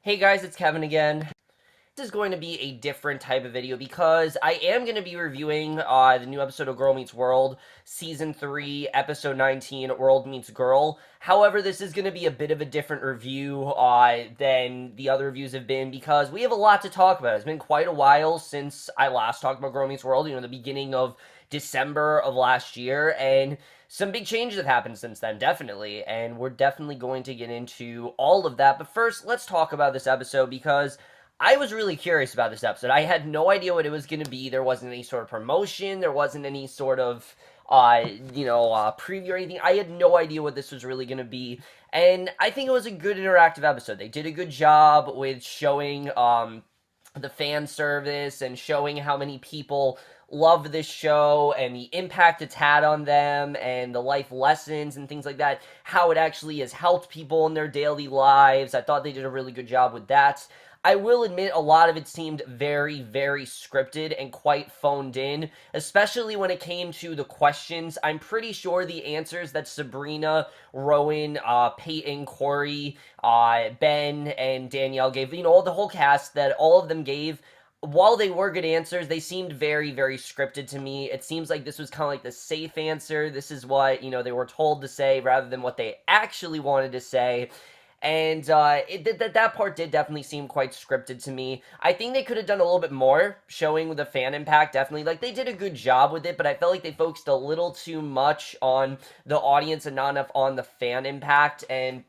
Hey guys, it's Kevin again. This is going to be a different type of video because I am going to be reviewing the new episode of Girl Meets World, Season 3, Episode 19, World Meets Girl. However, this is going to be a bit of a different review than the other reviews have been because we have a lot to talk about. It's been quite a while since I last talked about Girl Meets World, the beginning of December of last year, and some big changes have happened since then, definitely, and we're definitely going to get into all of that. But first, let's talk about this episode because I was really curious about this episode. I had no idea what it was going to be. There wasn't any sort of promotion. There wasn't any sort of, preview or anything. I had no idea what this was really going to be. And I think it was a good interactive episode. They did a good job with showing, the fan service and showing how many people love this show and the impact it's had on them and the life lessons and things like that, how it actually has helped people in their daily lives. I thought they did a really good job with that. I will admit a lot of it seemed very, very scripted and quite phoned in, especially when it came to the questions. I'm pretty sure the answers that Sabrina, Rowan, Peyton, Corey, Ben, and Danielle gave, the whole cast, that all of them gave, while they were good answers, they seemed very, very scripted to me. It seems like this was kind of like the safe answer. This is what, they were told to say rather than what they actually wanted to say. And that part did definitely seem quite scripted to me. I think they could have done a little bit more, showing the fan impact, definitely. Like, they did a good job with it, but I felt like they focused a little too much on the audience and not enough on the fan impact. And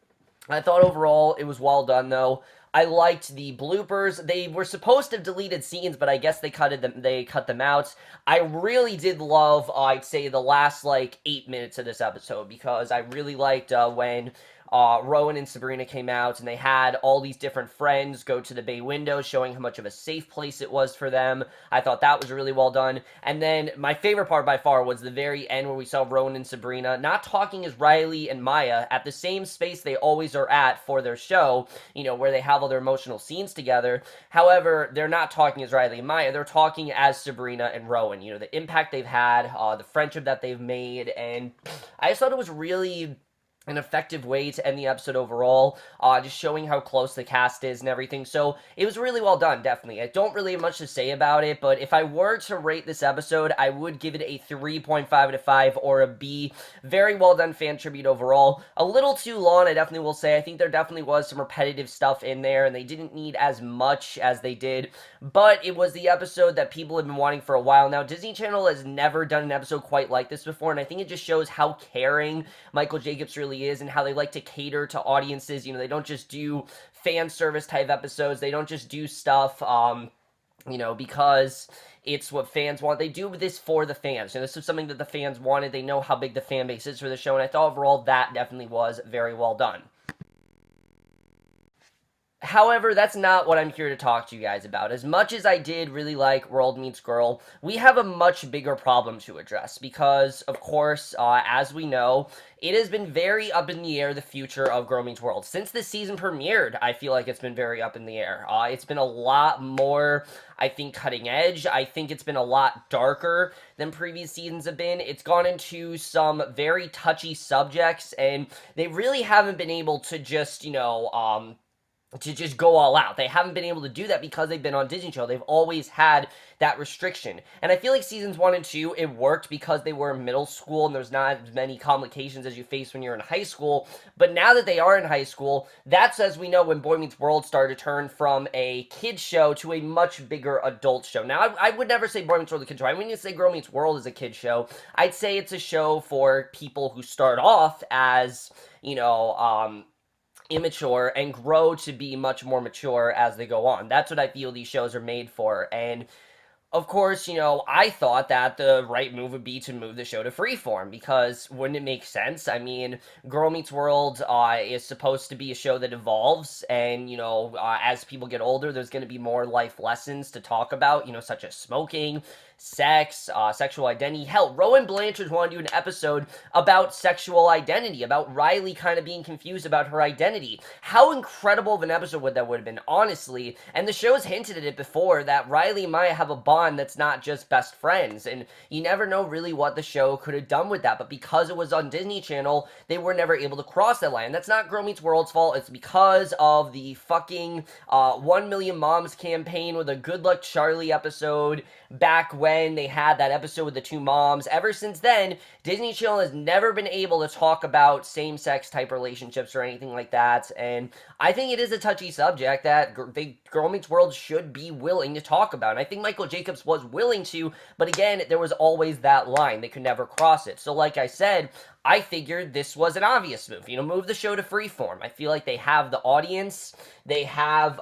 I thought overall it was well done, though. I liked the bloopers. They were supposed to have deleted scenes, but I guess they cut them out. I really did love, I'd say, the last, 8 minutes of this episode, because I really liked when Rowan and Sabrina came out, and they had all these different friends go to the bay window, showing how much of a safe place it was for them. I thought that was really well done. And then my favorite part by far was the very end, where we saw Rowan and Sabrina not talking as Riley and Maya at the same space they always are at for their show, where they have all their emotional scenes together. However, they're not talking as Riley and Maya, they're talking as Sabrina and Rowan. The impact they've had, the friendship that they've made, and I just thought it was really an effective way to end the episode overall, just showing how close the cast is and everything. So it was really well done, definitely. I don't really have much to say about it, but if I were to rate this episode, I would give it a 3.5 out of 5 or a B. Very well done fan tribute overall. A little too long, I definitely will say. I think there definitely was some repetitive stuff in there, and they didn't need as much as they did, but it was the episode that people have been wanting for a while now. Disney Channel has never done an episode quite like this before, and I think it just shows how caring Michael Jacobs really is and how they like to cater to audiences. They don't just do fan service type episodes. They don't just do stuff, because it's what fans want. They do this for the fans. This is something that the fans wanted. They know how big the fan base is for the show, and I thought overall that definitely was very well done. However, that's not what I'm here to talk to you guys about. As much as I did really like World Meets Girl, we have a much bigger problem to address because, of course, as we know, it has been very up in the air, the future of Girl Meets World. Since the season premiered, I feel like it's been very up in the air. It's been a lot more, I think, cutting edge. I think it's been a lot darker than previous seasons have been. It's gone into some very touchy subjects, and they really haven't been able to just, to just go all out. They haven't been able to do that because they've been on Disney Channel. They've always had that restriction. And I feel like seasons 1 and 2, it worked because they were in middle school and there's not as many complications as you face when you're in high school. But now that they are in high school, that's, as we know, when Boy Meets World started to turn from a kid's show to a much bigger adult show. Now, I would never say Boy Meets World is a kid's show. I wouldn't even say Girl Meets World is a kid's show. I'd say it's a show for people who start off as, immature and grow to be much more mature as they go on. That's what I feel these shows are made for. And of course, I thought that the right move would be to move the show to Freeform, because wouldn't it make sense? I mean, Girl Meets World is supposed to be a show that evolves, and, as people get older, there's going to be more life lessons to talk about, such as smoking, sex, sexual identity. Hell, Rowan Blanchard wanted to do an episode about sexual identity, about Riley kind of being confused about her identity. How incredible of an episode would have been, honestly. And the show's hinted at it before, that Riley might have a bond that's not just best friends, and you never know really what the show could have done with that. But because it was on Disney Channel, they were never able to cross that line. That's not Girl Meets World's fault. It's because of the fucking 1 Million Moms campaign with a Good Luck Charlie episode back when they had that episode with the two moms. Ever since then, Disney Channel has never been able to talk about same-sex type relationships or anything like that, and I think it is a touchy subject that Girl Meets World should be willing to talk about. And I think Michael Jacobs was willing to, but again, there was always that line. They could never cross it. So like I said, I figured this was an obvious move. Move the show to freeform. I feel like they have the audience. They have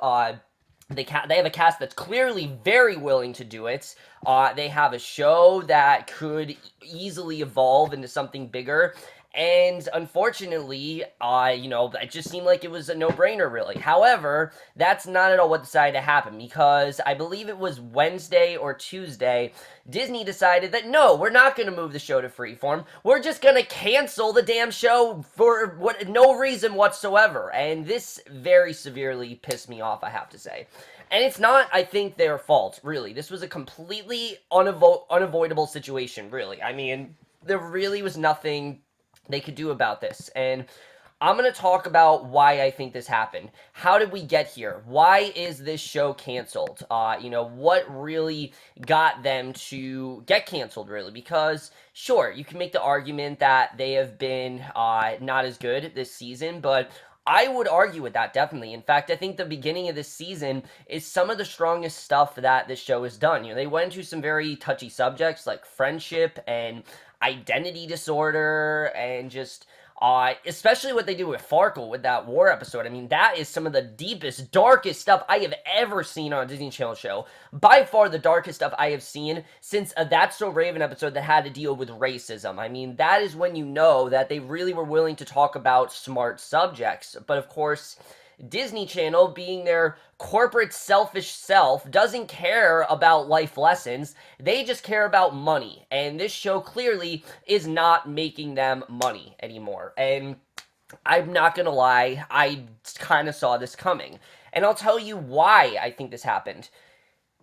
they have a cast that's clearly very willing to do it. They have a show that could easily evolve into something bigger. And unfortunately, it just seemed like it was a no-brainer, really. However, that's not at all what decided to happen, because I believe it was Wednesday or Tuesday, Disney decided that, no, we're not going to move the show to freeform. We're just going to cancel the damn show for no reason whatsoever. And this very severely pissed me off, I have to say. And it's not, I think, their fault, really. This was a completely unavoidable situation, really. I mean, there really was nothing they could do about this, and I'm going to talk about why I think this happened. How did we get here? Why is this show canceled? What really got them to get canceled, really? Because, sure, you can make the argument that they have been not as good this season, but I would argue with that, definitely. In fact, I think the beginning of this season is some of the strongest stuff that this show has done. They went into some very touchy subjects like friendship and identity disorder, and just especially what they do with Farkle with that war episode. I mean, that is some of the deepest, darkest stuff I have ever seen on a Disney Channel show. By far the darkest stuff I have seen since a That's So Raven episode that had to deal with racism. I mean, that is when you know that they really were willing to talk about smart subjects. But of course, Disney Channel, being their corporate selfish self, doesn't care about life lessons. They just care about money. And this show clearly is not making them money anymore. And I'm not gonna lie, I kind of saw this coming. And I'll tell you why I think this happened.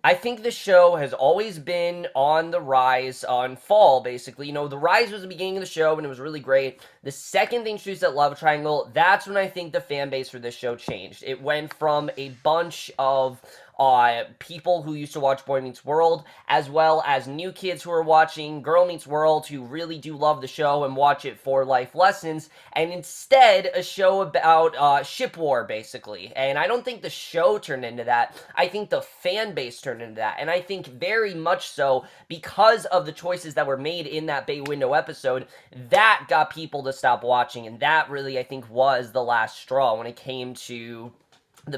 I think the show has always been on the rise, on fall, basically. The rise was the beginning of the show, and it was really great. The second they introduced that love triangle, that's when I think the fan base for this show changed. It went from a bunch of people who used to watch Boy Meets World, as well as new kids who are watching Girl Meets World, who really do love the show and watch it for life lessons, and instead a show about ship war, basically. And I don't think the show turned into that. I think the fan base turned into that, and I think very much so because of the choices that were made in that Bay Window episode, that got people to stop watching, and that really, I think, was the last straw when it came to the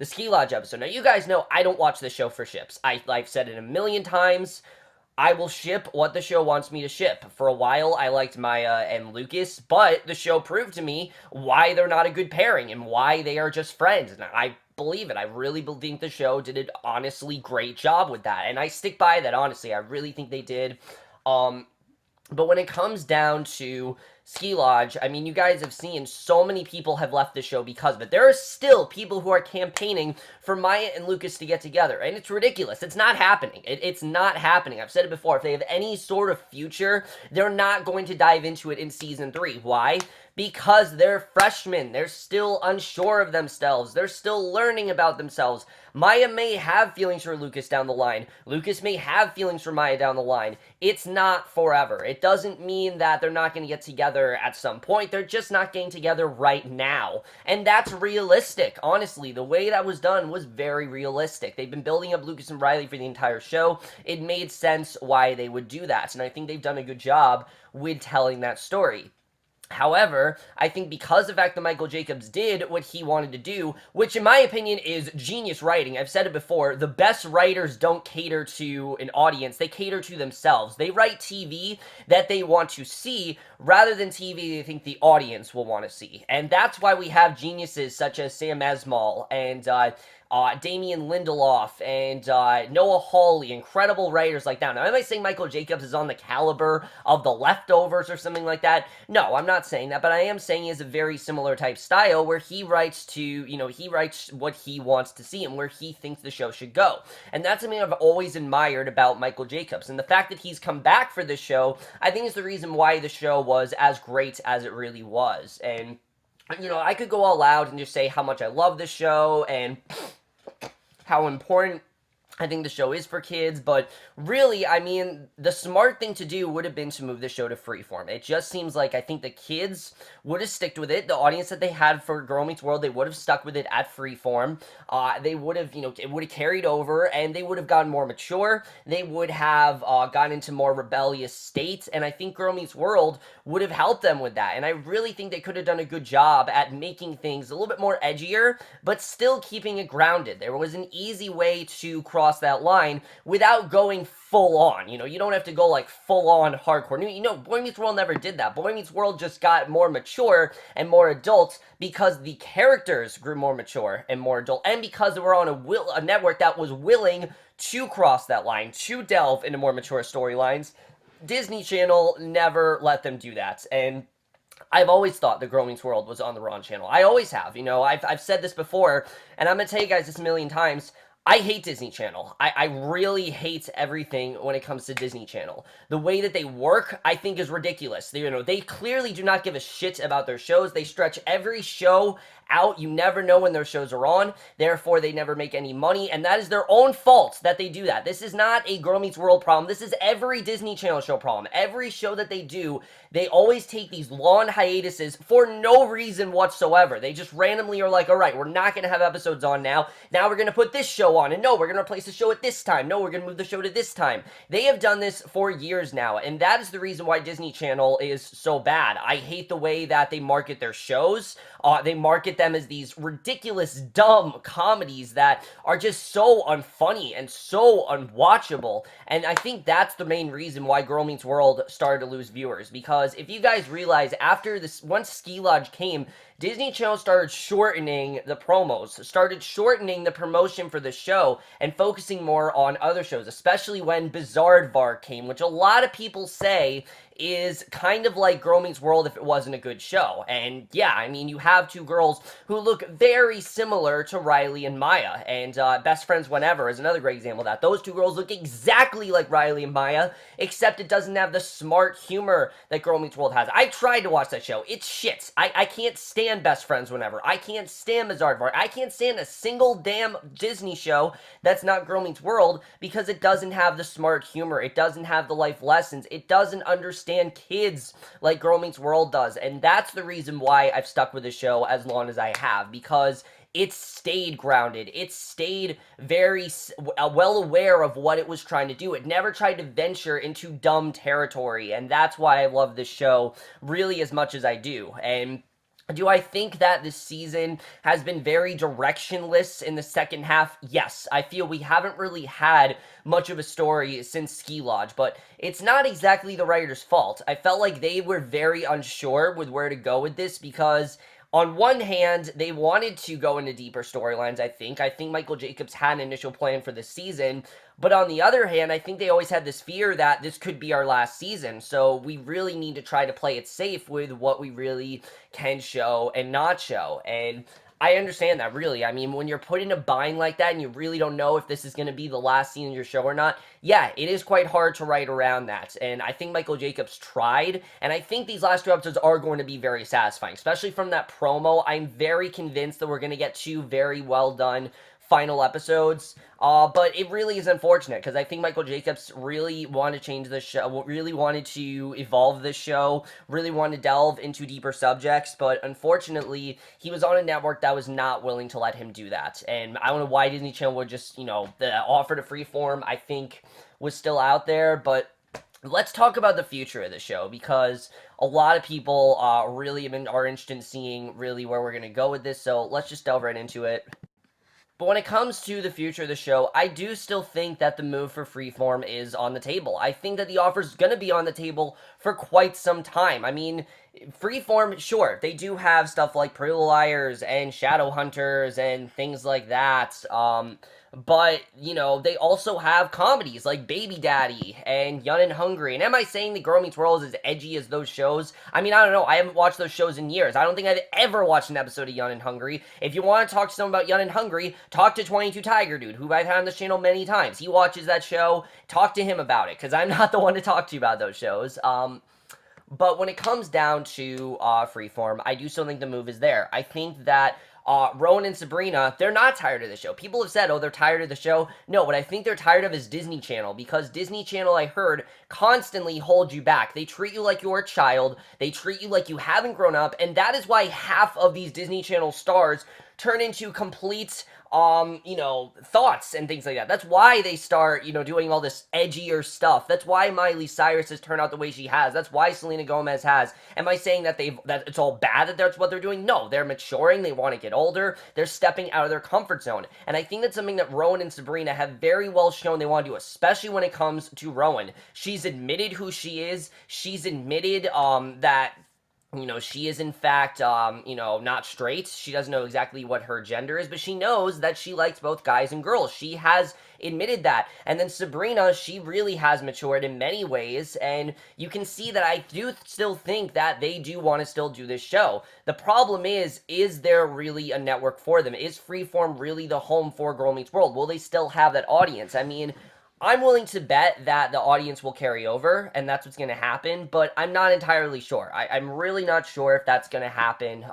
Ski Lodge episode. Now, you guys know I don't watch the show for ships. I've said it a million times. I will ship what the show wants me to ship. For a while, I liked Maya and Lucas, but the show proved to me why they're not a good pairing and why they are just friends. And I believe it. I really think the show did an honestly great job with that. And I stick by that, honestly. I really think they did. But when it comes down to Ski Lodge, I mean, you guys have seen so many people have left the show because of it. There are still people who are campaigning for Maya and Lucas to get together, and it's ridiculous. It's not happening. It's not happening. I've said it before. If they have any sort of future, they're not going to dive into it in Season 3. Why? Because they're freshmen. They're still unsure of themselves. They're still learning about themselves. Maya may have feelings for Lucas down the line. Lucas may have feelings for Maya down the line. It's not forever. It doesn't mean that they're not going to get together at some point. They're just not getting together right now. And that's realistic. Honestly, the way that was done was very realistic. They've been building up Lucas and Riley for the entire show. It made sense why they would do that. And I think they've done a good job with telling that story. However, I think because of the fact that Michael Jacobs did what he wanted to do, which in my opinion is genius writing. I've said it before, the best writers don't cater to an audience, they cater to themselves. They write TV that they want to see, rather than TV they think the audience will want to see. And that's why we have geniuses such as Sam Esmail and Damian Lindelof, and Noah Hawley, incredible writers like that. Now, am I saying Michael Jacobs is on the caliber of The Leftovers or something like that? No, I'm not saying that, but I am saying he has a very similar type style where he writes he writes what he wants to see and where he thinks the show should go. And that's something I've always admired about Michael Jacobs. And the fact that he's come back for this show, I think is the reason why the show was as great as it really was. And I could go all out and just say how much I love this show and how important I think the show is for kids, but really, I mean, the smart thing to do would have been to move the show to Freeform. It just seems like I think the kids would have stuck with it. The audience that they had for Girl Meets World, they would have stuck with it at Freeform. They would have, it would have carried over, and they would have gotten more mature. They would have gotten into more rebellious states, and I think Girl Meets World would have helped them with that. And I really think they could have done a good job at making things a little bit more edgier, but still keeping it grounded. There was an easy way to cross that line without going full on. You don't have to go like full on hardcore. Boy Meets World never did that. Boy Meets World just got more mature and more adult because the characters grew more mature and more adult, and because they were on a network that was willing to cross that line, to delve into more mature storylines. Disney Channel never let them do that, and I've always thought the Girl Meets World was on the wrong channel. I always have. I've said this before, and I'm going to tell you guys this a million times. I hate Disney Channel. I really hate everything when it comes to Disney Channel. The way that they work, I think, is ridiculous. They clearly do not give a shit about their shows. They stretch every show out. You never know when their shows are on. Therefore, they never make any money, and that is their own fault that they do that. This is not a Girl Meets World problem. This is every Disney Channel show problem. Every show that they do, they always take these long hiatuses for no reason whatsoever. They just randomly are like, all right, we're not going to have episodes on now. Now we're going to put this show on, and no, we're going to replace the show at this time. No, we're going to move the show to this time. They have done this for years now, and that is the reason why Disney Channel is so bad. I hate the way that they market their shows. They market them as these ridiculous, dumb comedies that are just so unfunny and so unwatchable. And I think that's the main reason why Girl Meets World started to lose viewers. Because if you guys realize, after this, once Ski Lodge came, Disney Channel started shortening the promos, started shortening the promotion for the show, and focusing more on other shows, especially when Bizaardvark came, which a lot of people say is kind of like Girl Meets World if it wasn't a good show. And yeah, I mean, you have two girls who look very similar to Riley and Maya, and Best Friends Whenever is another great example of that. Those two girls look exactly like Riley and Maya, except it doesn't have the smart humor that Girl Meets World has. I tried to watch that show. It's shit. I can't stand Best Friends Whenever. I can't stand Bizaardvark. I can't stand a single damn Disney show that's not Girl Meets World because it doesn't have the smart humor. It doesn't have the life lessons. It doesn't understand kids like Girl Meets World does, and that's the reason why I've stuck with the show as long as I have, because it stayed grounded. It stayed very well aware of what it was trying to do. It never tried to venture into dumb territory, and that's why I love this show really as much as I do. And do I think that this season has been very directionless in the second half? Yes. I feel we haven't really had much of a story since Ski Lodge, but it's not exactly the writer's fault. I felt like they were very unsure with where to go with this because on one hand, they wanted to go into deeper storylines, I think. I think Michael Jacobs had an initial plan for this season. But on the other hand, I think they always had this fear that this could be our last season. So we really need to try to play it safe with what we really can show and not show. And I understand that, really. I mean, when you're put in a bind like that and you really don't know if this is going to be the last scene of your show or not, yeah, it is quite hard to write around that. And I think Michael Jacobs tried, and I think these last two episodes are going to be very satisfying, especially from that promo. I'm very convinced that we're going to get two very well done final episodes, but it really is unfortunate because I think Michael Jacobs really wanted to change the show, really wanted to evolve the show, really wanted to delve into deeper subjects, but unfortunately, he was on a network that was not willing to let him do that, and I don't know why Disney Channel would just, the offer to Freeform, I think, was still out there, but let's talk about the future of the show, because a lot of people really are interested in seeing really where we're going to go with this, so let's just delve right into it. But when it comes to the future of the show, I do still think that the move for Freeform is on the table. I think that the offer is going to be on the table for quite some time. I mean, Freeform, sure, they do have stuff like Pretty Little Liars and Shadowhunters and things like that. But, you know, they also have comedies like Baby Daddy and Young and Hungry. And am I saying that Girl Meets World is as edgy as those shows? I mean, I don't know. I haven't watched those shows in years. I don't think I've ever watched an episode of Young and Hungry. If you want to talk to someone about Young and Hungry, talk to 22 Tiger Dude, who I've had on this channel many times. He watches that show. Talk to him about it, because I'm not the one to talk to you about those shows. But when it comes down to Freeform, I do still think the move is there. I think that Rowan and Sabrina, they're not tired of the show. People have said, oh, they're tired of the show. No, what I think they're tired of is Disney Channel, because Disney Channel, I heard, constantly holds you back. They treat you like you're a child. They treat you like you haven't grown up, and that is why half of these Disney Channel stars turn into complete you know, thoughts and things like that. That's why they start, you know, doing all this edgier stuff. That's why Miley Cyrus has turned out the way she has. That's why Selena Gomez has. Am I saying that that it's all bad that that's what they're doing? No, they're maturing. They want to get older. They're stepping out of their comfort zone. And I think that's something that Rowan and Sabrina have very well shown they want to do, especially when it comes to Rowan. She's admitted who she is. She's admitted that, you know, she is in fact, you know, not straight. She doesn't know exactly what her gender is, but she knows that she likes both guys and girls. She has admitted that. And then Sabrina, she really has matured in many ways, and you can see that I do still think that they do want to still do this show. The problem is there really a network for them? Is Freeform really the home for Girl Meets World? Will they still have that audience? I mean, I'm willing to bet that the audience will carry over, and that's what's going to happen, but I'm not entirely sure. I'm really not sure if that's going to happen.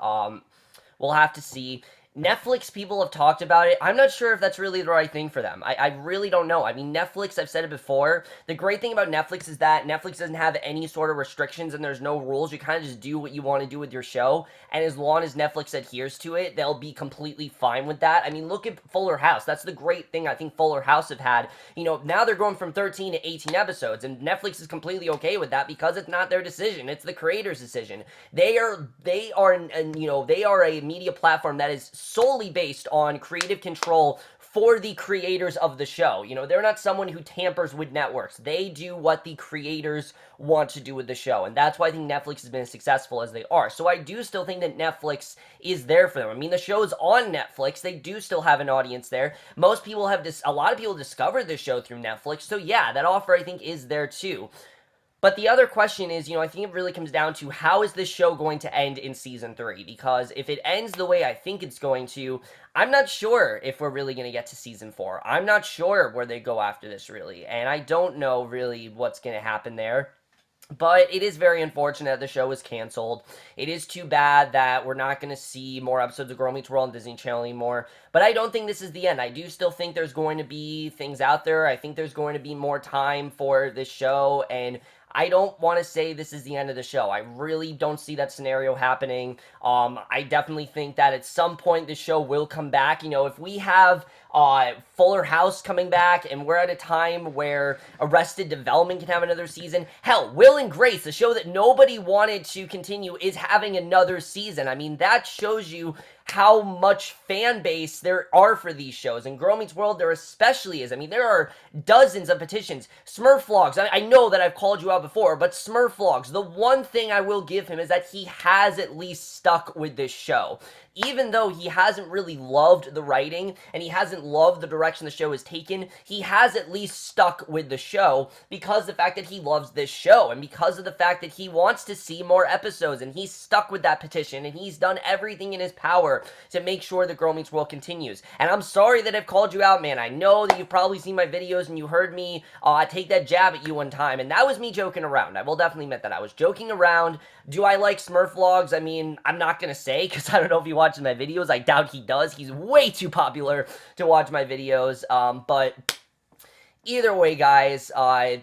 We'll have to see. Netflix, people have talked about it. I'm not sure if that's really the right thing for them. I really don't know. I mean, Netflix, I've said it before, the great thing about Netflix is that Netflix doesn't have any sort of restrictions and there's no rules. You kind of just do what you want to do with your show, and as long as Netflix adheres to it, they'll be completely fine with that. I mean, look at Fuller House. That's the great thing I think Fuller House have had. You know, now they're going from 13 to 18 episodes, and Netflix is completely okay with that because it's not their decision. It's the creator's decision. They are a media platform that is solely based on creative control for the creators of the show. You know, they're not someone who tampers with networks. They do what the creators want to do with the show, and that's why I think Netflix has been as successful as they are. So I do still think that Netflix is there for them. I mean, the show's on Netflix. They do still have an audience there. Most people have a lot of people discovered the show through Netflix, so yeah, that offer I think is there too. But the other question is, you know, I think it really comes down to how is this show going to end in season 3? Because if it ends the way I think it's going to, I'm not sure if we're really going to get to season 4. I'm not sure where they go after this, really. And I don't know really what's going to happen there. But it is very unfortunate that the show is canceled. It is too bad that we're not going to see more episodes of Girl Meets World on Disney Channel anymore. But I don't think this is the end. I do still think there's going to be things out there. I think there's going to be more time for this show, and I don't want to say this is the end of the show. I really don't see that scenario happening. I definitely think that at some point the show will come back. You know, if we have Fuller House coming back, and we're at a time where Arrested Development can have another season. Hell, Will and Grace, the show that nobody wanted to continue, is having another season. I mean, that shows you how much fan base there are for these shows. And Girl Meets World, there especially is. I mean, there are dozens of petitions. Smurf Vlogs, I know that I've called you out before, but Smurf Vlogs, the one thing I will give him is that he has at least stuck with this show. Even though he hasn't really loved the writing, and he hasn't loved the direction the show has taken, he has at least stuck with the show because of the fact that he loves this show, and because of the fact that he wants to see more episodes, and he's stuck with that petition, and he's done everything in his power to make sure that Girl Meets World continues. And I'm sorry that I've called you out, man. I know that you've probably seen my videos, and you heard me take that jab at you one time, and that was me joking around. I will definitely admit that. I was joking around. Do I like Smurf Vlogs? I mean, I'm not gonna say, because I don't know if he watches my videos. I doubt he does. He's way too popular to watch my videos, but either way, guys,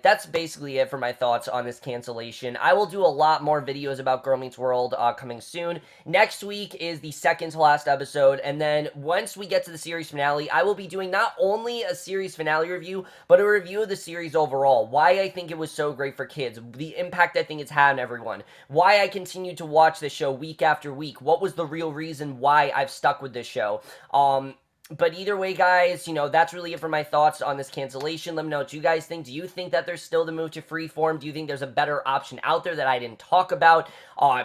that's basically it for my thoughts on this cancellation. I will do a lot more videos about Girl Meets World coming soon. Next week is the second to last episode, and then once we get to the series finale, I will be doing not only a series finale review, but a review of the series overall. Why I think it was so great for kids, the impact I think it's had on everyone, why I continue to watch this show week after week, what was the real reason why I've stuck with this show. But either way, guys, that's really it for my thoughts on this cancellation. Let me know what you guys think. Do you think that there's still the move to freeform? Do you think there's a better option out there that I didn't talk about?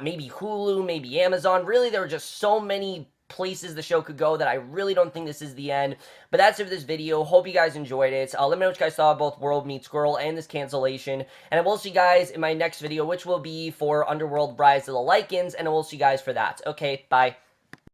Maybe Hulu, maybe Amazon. Really, there are just so many places the show could go that I really don't think this is the end. But that's it for this video. Hope you guys enjoyed it. Let me know what you guys thought of both World Meets Girl and this cancellation. And I will see you guys in my next video, which will be for Underworld Brides of the Lycans, and I will see you guys for that. Okay, bye.